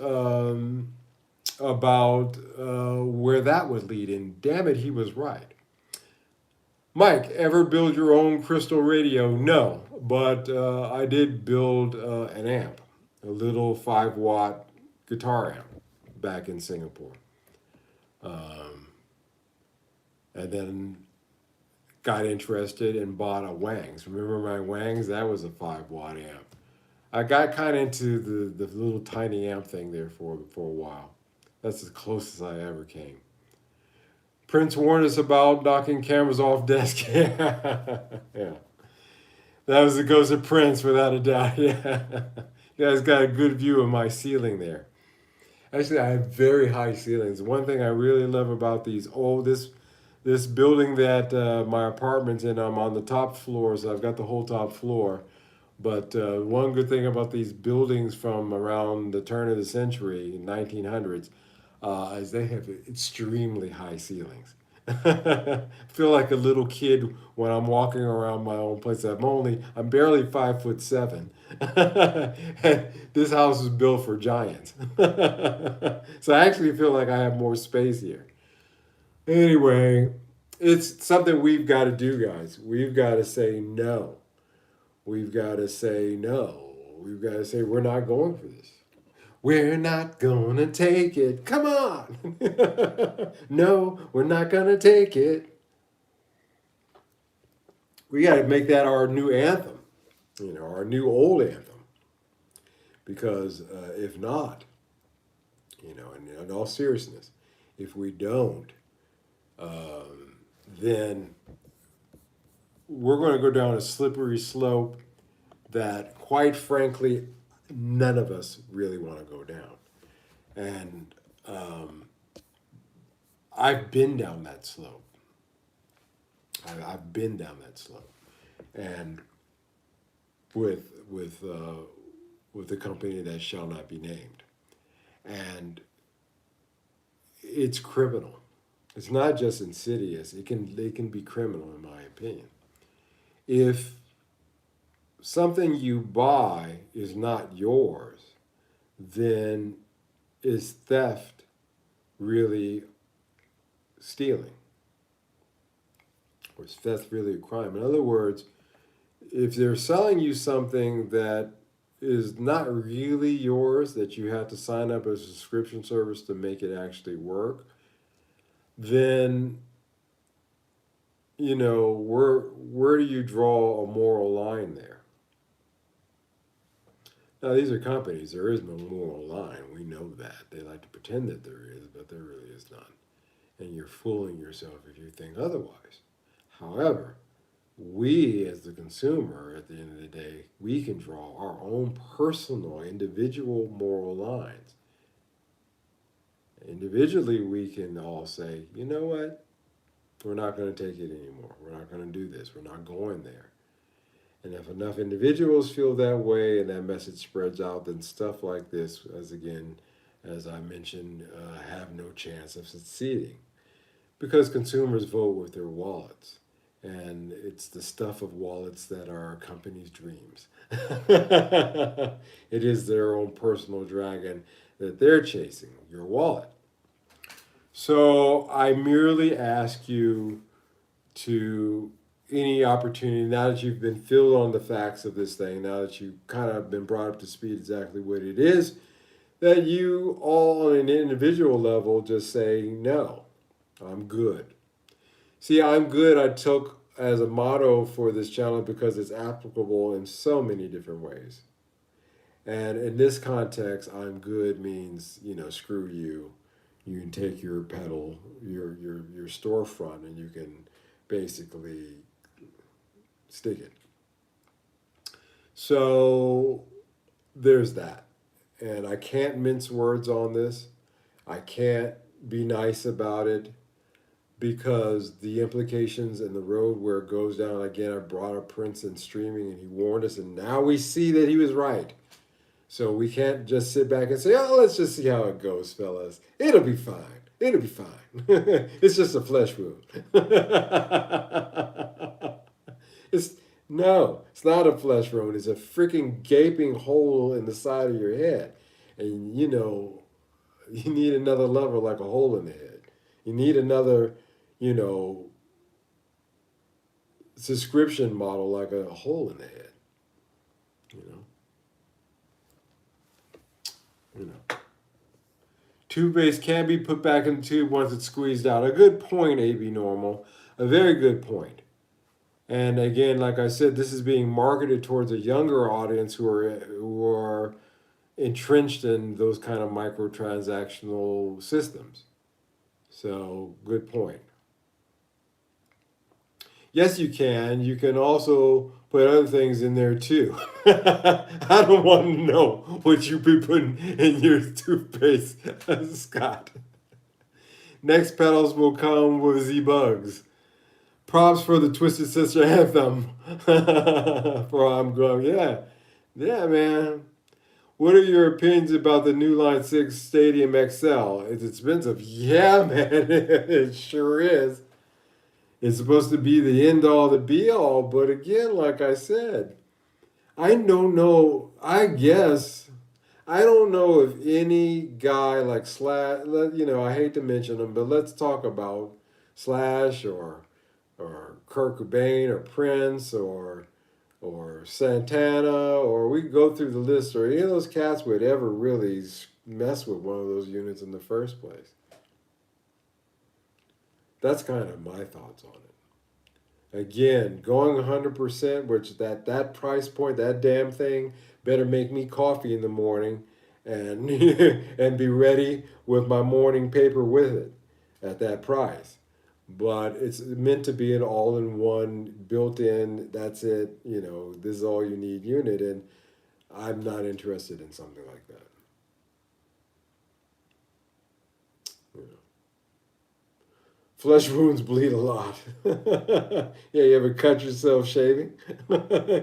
S1: about where that would lead, and damn it, he was right. Mike, ever build your own crystal radio? No, but I did build an amp, a little 5-watt guitar amp back in Singapore. And then got interested and bought a Wangs. Remember my Wangs? That was a 5-watt amp. I got kind of into the little tiny amp thing there for a while. That's as close as I ever came. Prince warned us about knocking cameras off desk. Yeah. It goes to Prince without a doubt. Yeah. You guys got a good view of my ceiling there. Actually, I have very high ceilings. One thing I really love about this building that my apartment's in, I'm on the top floor, so I've got the whole top floor. But one good thing about these buildings from around the turn of the century, 1900s, is they have extremely high ceilings. I feel like a little kid when I'm walking around my own place. I'm barely 5'7". This house is built for giants. So I actually feel like I have more space here. Anyway, it's something we've got to do, guys. We've got to say no. We've got to say no. We've got to say we're not going for this. We're not gonna take it. Come on. No, we're not gonna take it. We got to make that our new anthem, our new old anthem. Because if not, in all seriousness, if we don't, then we're going to go down a slippery slope that, quite frankly, none of us really want to go down. And I've been down that slope. I've been down that slope. And with the company that shall not be named. And it's criminal. It's not just insidious. They can be criminal, in my opinion. If something you buy is not yours, then is theft really stealing? Or is theft really a crime? In other words, if they're selling you something that is not really yours, that you have to sign up as a subscription service to make it actually work, then where do you draw a moral line there? Now, these are companies. There is no moral line. We know that. They like to pretend that there is, but there really is none. And you're fooling yourself if you think otherwise. However, we as the consumer, at the end of the day, we can draw our own personal, individual moral lines. Individually, we can all say, you know what? We're not going to take it anymore. We're not going to do this. We're not going there. And if enough individuals feel that way and that message spreads out, then stuff like this, as I mentioned, have no chance of succeeding. Because consumers vote with their wallets. And it's the stuff of wallets that are companies' dreams. It is their own personal dragon that they're chasing, your wallet. So I merely ask you to, any opportunity, now that you've been filled on the facts of this thing, now that you've kind of been brought up to speed exactly what it is, that you all on an individual level just say, no, I'm good. See, I'm good I took as a motto for this channel because it's applicable in so many different ways. And in this context, I'm good means, screw you. You can take your pedal, your storefront, and you can basically stick it. So there's that. and I can't mince words on this. I can't be nice about it because the implications and the road where it goes down. Again, I brought up Prince and streaming, and he warned us, and now we see that he was right. So we can't just sit back and say, "Oh, let's just see how it goes, fellas. It'll be fine. It'll be fine. It's just a flesh wound." It's no, it's not a flesh wound. It's a freaking gaping hole in the side of your head, and you need another lever like a hole in the head. You need another, you know, subscription model like a hole in the head. You know. You know. Tube base can be put back in the tube once it's squeezed out. A good point, AB Normal. A very good point. And again, like I said, this is being marketed towards a younger audience who are entrenched in those kind of microtransactional systems. So, good point. Yes, you can. You can also put other things in there too. I don't want to know what you be putting in your toothpaste, Scott. Next pedals will come with Z-Bugs. Props for the Twisted Sister anthem. For I'm going, yeah. Yeah, man. What are your opinions about the new Line 6 Stadium XL? It's expensive. Yeah, man. It sure is. It's supposed to be the end all, the be all, but again, like I said, I don't know. I guess I don't know if any guy like Slash. I hate to mention him, but let's talk about Slash or Kurt Cobain or Prince or Santana, or we could go through the list, or any of those cats would ever really mess with one of those units in the first place. That's kind of my thoughts on it. Again, going 100%, which that price point, that damn thing better make me coffee in the morning and and be ready with my morning paper with it at that price. But it's meant to be an all-in-one, built-in, that's it, this is all you need unit, and I'm not interested in something like that. You know. Flesh wounds bleed a lot. Yeah, you ever cut yourself shaving?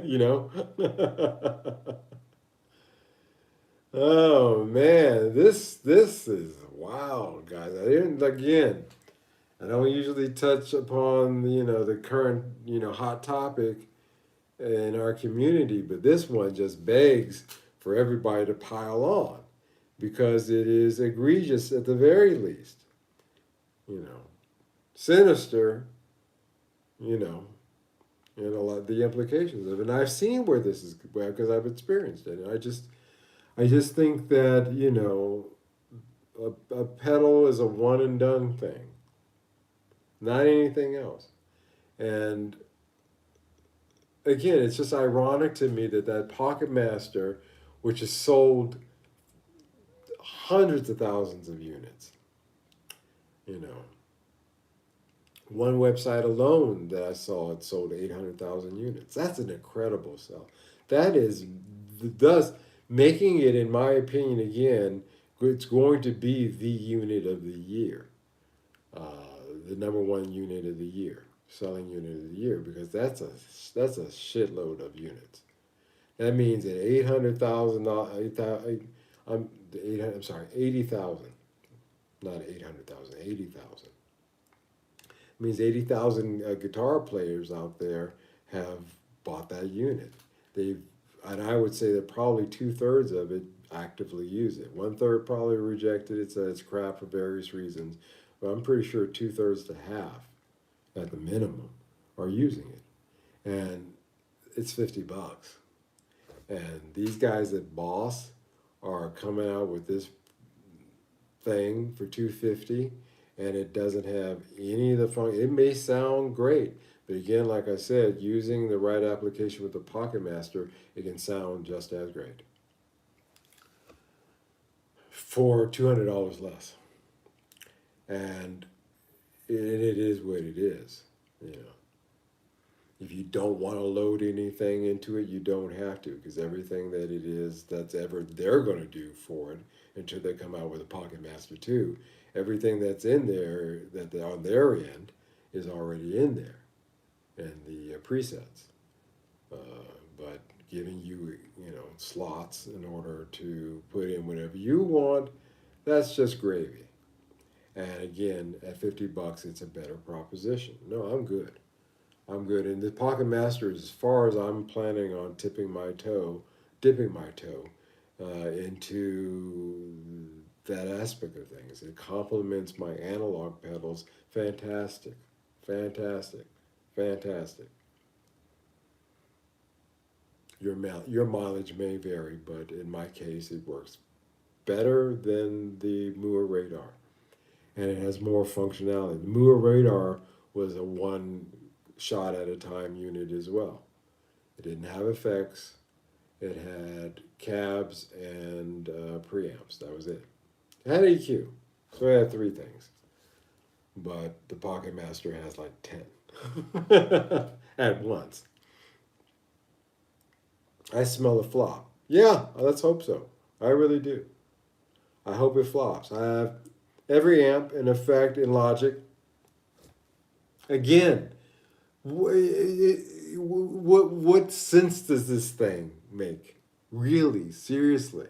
S1: you know? Oh man, this is wild, guys. I don't usually touch upon the current hot topic in our community, but this one just begs for everybody to pile on because it is egregious at the very least. Sinister, and a lot the implications of it. And I've seen where this is because I've experienced it. And I just think that a pedal is a one and done thing, not anything else. And again, it's just ironic to me that Pocket Master, which has sold hundreds of thousands of units, one website alone that I saw, it sold 800,000 units. That's an incredible sell. That is thus making it, in my opinion, again, it's going to be the unit of the year, the number one unit of the year, selling unit of the year, because that's a shitload of units. That means that 800,000, I'm sorry, 80,000, not 800,000, 80,000. Means 80,000 guitar players out there have bought that unit. And I would say that probably 2/3 of it actively use it. 1/3 probably rejected it, said it's crap for various reasons. But I'm pretty sure 2/3 to half, at the minimum, are using it. And it's $50. And these guys at Boss are coming out with this thing for $250. And it doesn't have any of the fun. It may sound great, but again, like I said, using the right application with the Pocket Master, it can sound just as great for $200 less. And it is what it is, If you don't want to load anything into it, you don't have to, because everything that it is that's ever they're going to do for it until they come out with a Pocket Master 2, everything that's in there that they're on their end is already in there and the presets. Uh, but giving you, slots in order to put in whatever you want, that's just gravy. And again, at $50, it's a better proposition. No, I'm good. I'm good. And the Pocket Master, as far as I'm planning on dipping my toe into that aspect of things. It complements my analog pedals. Fantastic, fantastic, fantastic. Your mileage may vary, but in my case, it works better than the Moore Radar, and it has more functionality. The Moore Radar was a one shot at a time unit as well. It didn't have effects. It had cabs and preamps. That was it. It had EQ, so it had three things. But the Pocket Master has like 10 at once. I smell a flop. Yeah, let's hope so. I really do. I hope it flops. I have every amp in effect in Logic. Again, what sense does this thing make? Really, seriously.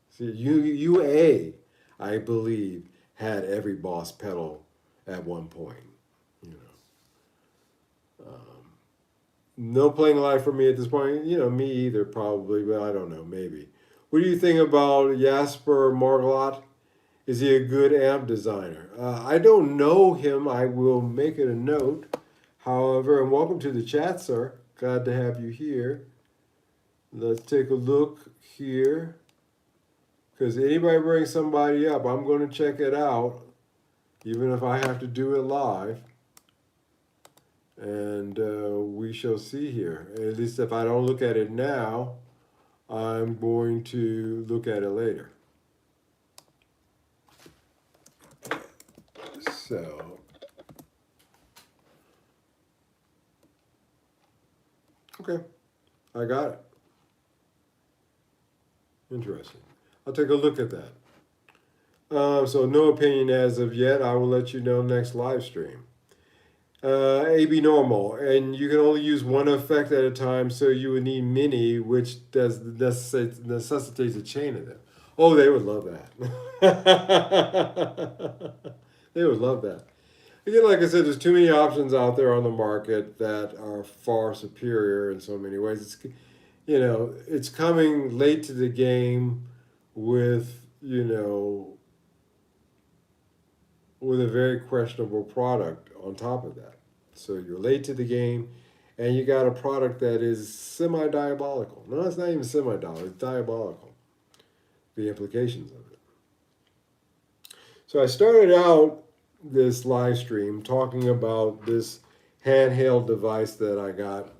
S1: See, UA, I believe, had every Boss pedal at one point. You know, no playing live for me at this point. Me either, probably, but I don't know, maybe. What do you think about Jasper Margolot? Is he a good amp designer? I don't know him. I will make it a note. However, and welcome to the chat, sir. Glad to have you here. Let's take a look here. Because anybody bring somebody up, I'm going to check it out, even if I have to do it live. And we shall see here. At least if I don't look at it now, I'm going to look at it later. So, okay, I got it. Interesting. I'll take a look at that. So no opinion as of yet. I will let you know next live stream. AB normal, and you can only use one effect at a time, so you would need mini, which does necessitates a chain of them. Oh, they would love that. They would love that. Again, like I said, there's too many options out there on the market that are far superior in so many ways. It's coming late to the game with with a very questionable product on top of that. So you're late to the game, and you got a product that is semi-diabolical. No, it's not even semi-diabolical, it's diabolical. The implications of it. So I started out this live stream talking about this handheld device that I got,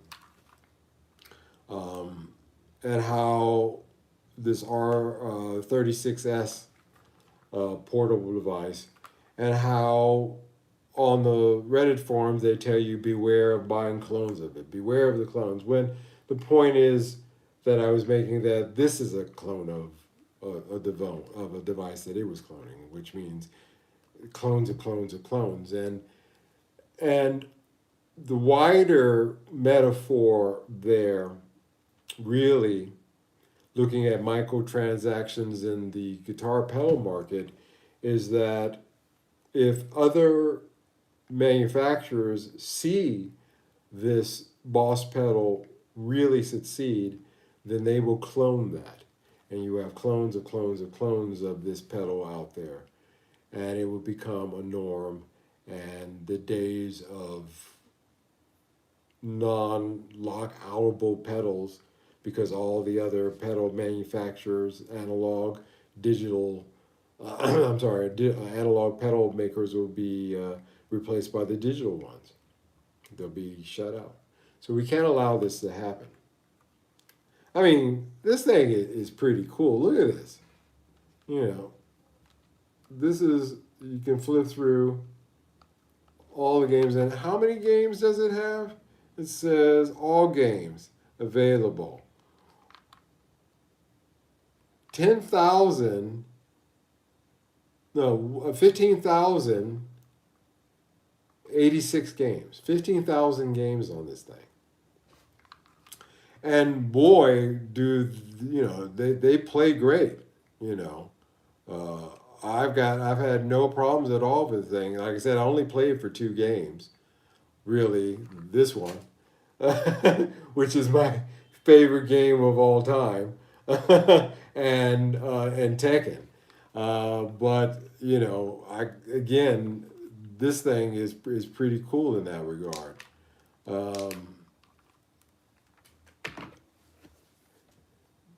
S1: and how this R36S portable device, and how on the Reddit forums they tell you beware of buying clones of it. Beware of the clones. When the point is that I was making that this is a clone of a device that it was cloning, which means clones of clones of clones. And the wider metaphor there, really looking at microtransactions in the guitar pedal market, is that if other manufacturers see this Boss pedal really succeed, then they will clone that. And you have clones of clones of clones of this pedal out there. And it will become a norm. And the days of non-lock-outable pedals, because all the other pedal manufacturers, analog, digital, analog pedal makers will be replaced by the digital ones. They'll be shut out. So we can't allow this to happen. I mean, this thing is pretty cool. Look at this. This is, you can flip through all the games. And how many games does it have? It says all games available. 10,000, no, 15,086 games. 15,000 games on this thing. And boy, do they play great, you know. I've had no problems at all with the thing. Like I said, I only played for 2 games. Really, this one, which is my favorite game of all time, and Tekken. But again, this thing is pretty cool in that regard.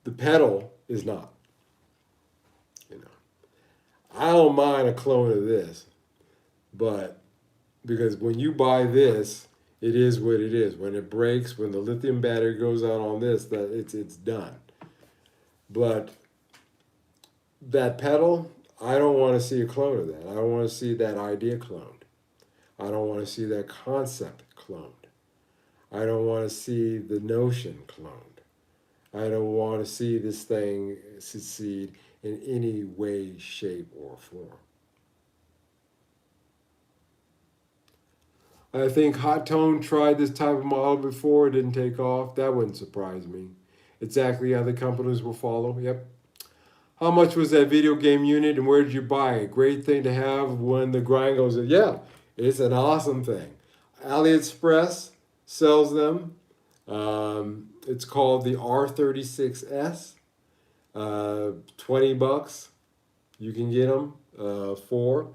S1: The pedal is not. You know, I don't mind a clone of this, but because when you buy this, it is what it is. When it breaks, when the lithium battery goes out on this, that it's done. But that pedal, I don't want to see a clone of that. I don't want to see that idea cloned. I don't want to see that concept cloned. I don't want to see the notion cloned. I don't want to see this thing succeed in any way, shape, or form. I think Hot Tone tried this type of model before. It didn't take off. That wouldn't surprise me. Exactly other companies will follow. Yep. How much was that video game unit and where did you buy it? Great thing to have when the grind goes. Yeah, it's an awesome thing. AliExpress sells them. It's called the R36S. $20 you can get them for.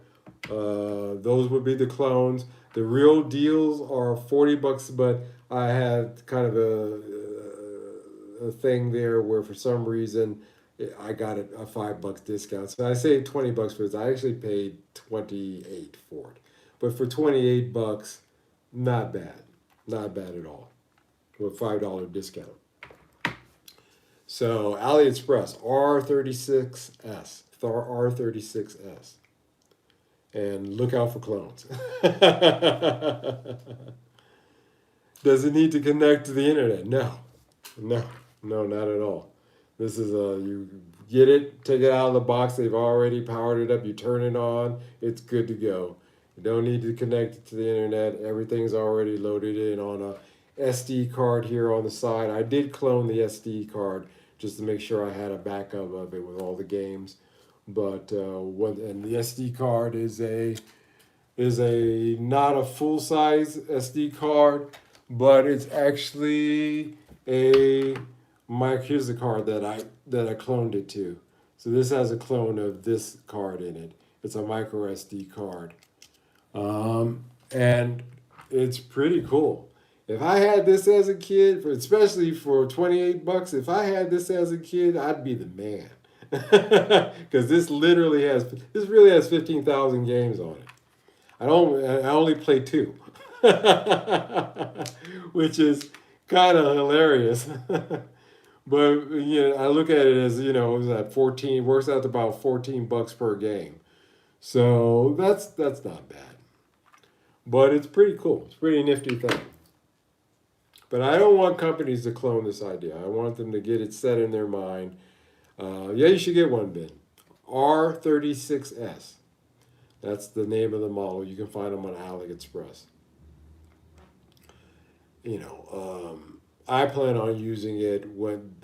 S1: Those would be the clones. The real deals are $40, but I had kind of a thing there where for some reason I got a $5 discount. So I saved $20 for this. I actually paid $28 for it, but for $28, not bad, not bad at all, with $5 discount. So AliExpress R36S, R36S. And look out for clones. Does it need to connect to the internet? No, not at all. This is you get it, take it out of the box. They've already powered it up. You turn it on, it's good to go. You don't need to connect it to the internet. Everything's already loaded in on a SD card here on the side. I did clone the SD card just to make sure I had a backup of it with all the games. But and the SD card is a not a full size SD card, but it's actually a here's the card that I cloned it to. So this has a clone of this card in it. It's a micro SD card, and it's pretty cool. If I had this as a kid, especially for $28, if I had this as a kid, I'd be the man. Because this really has 15,000 games on it. I only play 2, which is kind of hilarious. But I look at it as it was at 14, works out to about $14 per game. So that's not bad. But it's pretty cool. It's a pretty nifty thing. But I don't want companies to clone this idea. I want them to get it set in their mind. Yeah, you should get one, Ben. R36S. That's the name of the model. You can find them on AliExpress. I plan on using it when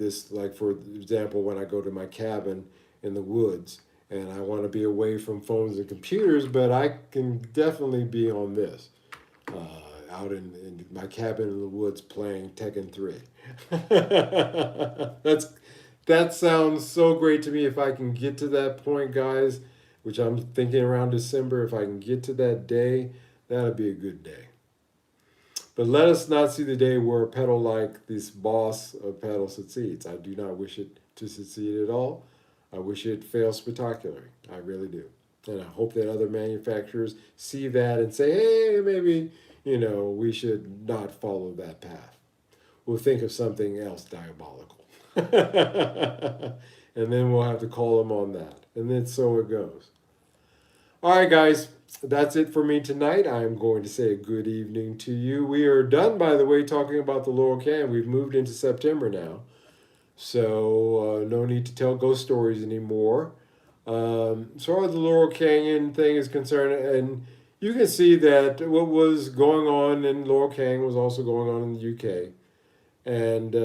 S1: for example, when I go to my cabin in the woods and I want to be away from phones and computers, but I can definitely be on this. Out in my cabin in the woods playing Tekken 3. That sounds so great to me. If I can get to that point, guys, which I'm thinking around December, if I can get to that day, that'll be a good day. But let us not see the day where a pedal like this boss of pedal succeeds. I do not wish it to succeed at all. I wish it fails spectacularly. I really do. And I hope that other manufacturers see that and say, hey, maybe, we should not follow that path. We'll think of something else diabolical. And then we'll have to call them on that. And then so it goes. All right, guys. that's it for me tonight. I'm going to say a good evening to you. We are done, by the way, talking about the Laurel Canyon. We've moved into September now. So no need to tell ghost stories anymore. As far as the Laurel Canyon thing is concerned, and you can see that what was going on in Laurel Canyon was also going on in the UK. And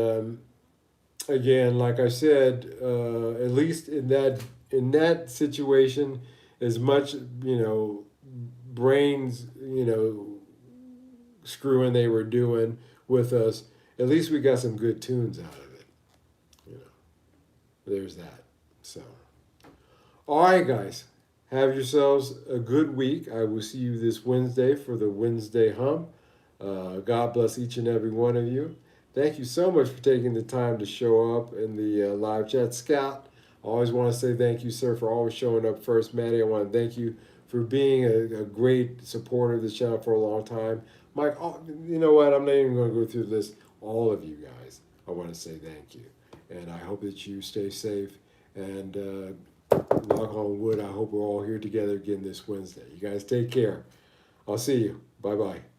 S1: again, like I said, at least in that situation, as much brains screwing they were doing with us, at least we got some good tunes out of it. You know, there's that. So, all right, guys, have yourselves a good week. I will see you this Wednesday for the Wednesday hump. God bless each and every one of you. Thank you so much for taking the time to show up in the live chat. Scott, I always want to say thank you, sir, for always showing up first. Maddie, I want to thank you for being a great supporter of this channel for a long time. Mike, you know what? I'm not even going to go through this. All of you guys, I want to say thank you. And I hope that you stay safe. And knock on wood, I hope we're all here together again this Wednesday. You guys take care. I'll see you. Bye-bye.